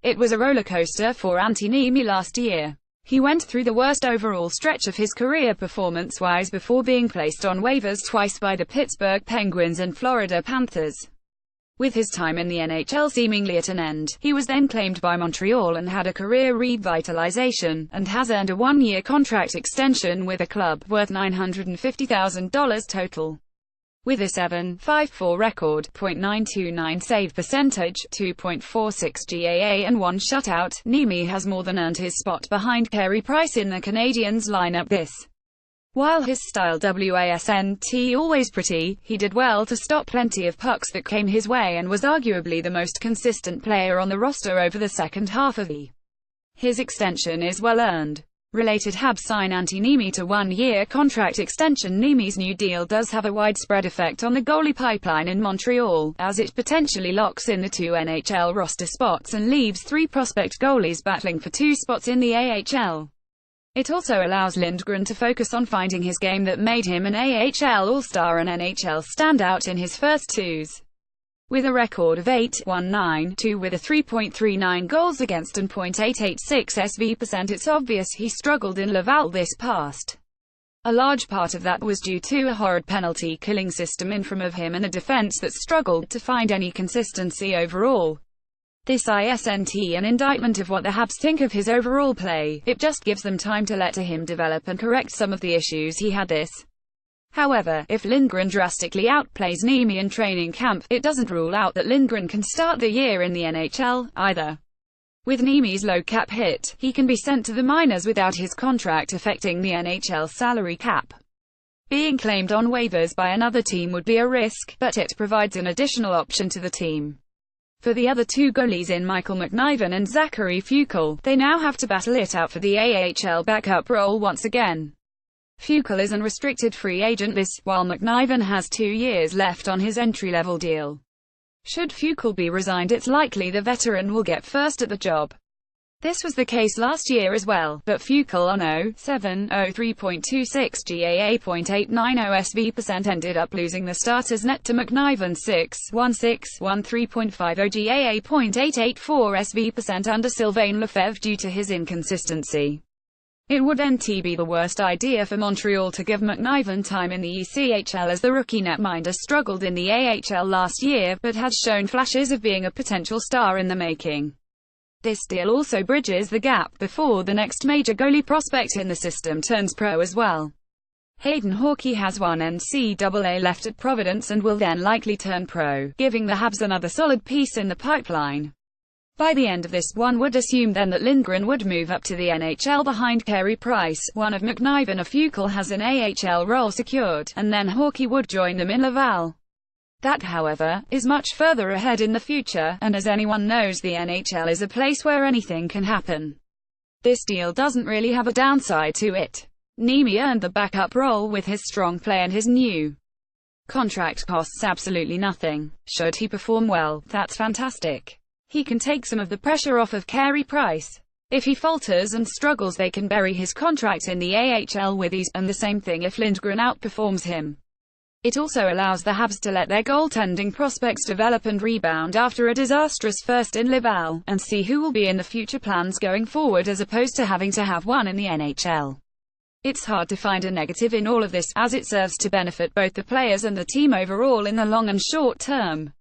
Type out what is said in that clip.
It was a rollercoaster for Antti Niemi last year. He went through the worst overall stretch of his career performance-wise before being placed on waivers twice by the Pittsburgh Penguins and Florida Panthers. With his time in the NHL seemingly at an end, he was then claimed by Montreal and had a career revitalization, and has earned a one-year contract extension with the club, worth $950,000 total. With a .754 record, .929 save percentage, 2.46 GAA and 1 shutout, Niemi has more than earned his spot behind Carey Price in the Canadiens lineup. While his style wasn't always pretty, he did well to stop plenty of pucks that came his way and was arguably the most consistent player on the roster over the second half of the. His extension is well earned. Related: Habs sign Antti Niemi to one-year contract extension. Niemi's new deal does have a widespread effect on the goalie pipeline in Montreal, as it potentially locks in the 2 NHL roster spots and leaves 3 prospect goalies battling for 2 spots in the AHL. It also allows Lindgren to focus on finding his game that made him an AHL All-Star and NHL standout in his first 2s. With a record of 8.192 with a 3.39 goals against and .886 SV%, it's obvious he struggled in Laval this past. A large part of that was due to a horrid penalty-killing system in front of him and a defense that struggled to find any consistency overall. This isn't an indictment of what the Habs think of his overall play, it just gives them time to let him develop and correct some of the issues he had this. However, if Lindgren drastically outplays Niemi in training camp, it doesn't rule out that Lindgren can start the year in the NHL, either. With Niemi's low cap hit, he can be sent to the minors without his contract affecting the NHL salary cap. Being claimed on waivers by another team would be a risk, but it provides an additional option to the team. For the other 2 goalies in Michael McNiven and Zachary Fuchel, they now have to battle it out for the AHL backup role once again. Fuchel is an unrestricted free agent while McNiven has 2 years left on his entry-level deal. Should Fuchel be resigned, it's likely the veteran will get first at the job. This was the case last year as well, but Fuchel on 0.703.26 GAA .890 SV% ended up losing the starter's net to McNiven 6.1613.50 GAA .884 SV% under Sylvain Lefebvre due to his inconsistency. It wouldn't be the worst idea for Montreal to give McNiven time in the ECHL, as the rookie netminder struggled in the AHL last year, but has shown flashes of being a potential star in the making. This deal also bridges the gap before the next major goalie prospect in the system turns pro as well. Hayden Hawkey has 1 NCAA left at Providence and will then likely turn pro, giving the Habs another solid piece in the pipeline. By the end of this, one would assume then that Lindgren would move up to the NHL behind Carey Price, one of McNiven or Fuchel has an AHL role secured, and then Hawkey would join them in Laval. That, however, is much further ahead in the future, and as anyone knows, the NHL is a place where anything can happen. This deal doesn't really have a downside to it. Niemi earned the backup role with his strong play and his new contract costs absolutely nothing. Should he perform well, that's fantastic. He can take some of the pressure off of Carey Price. If he falters and struggles, they can bury his contract in the AHL with ease, and the same thing if Lindgren outperforms him. It also allows the Habs to let their goaltending prospects develop and rebound after a disastrous first in Laval, and see who will be in the future plans going forward as opposed to having to have one in the NHL. It's hard to find a negative in all of this, as it serves to benefit both the players and the team overall in the long and short term.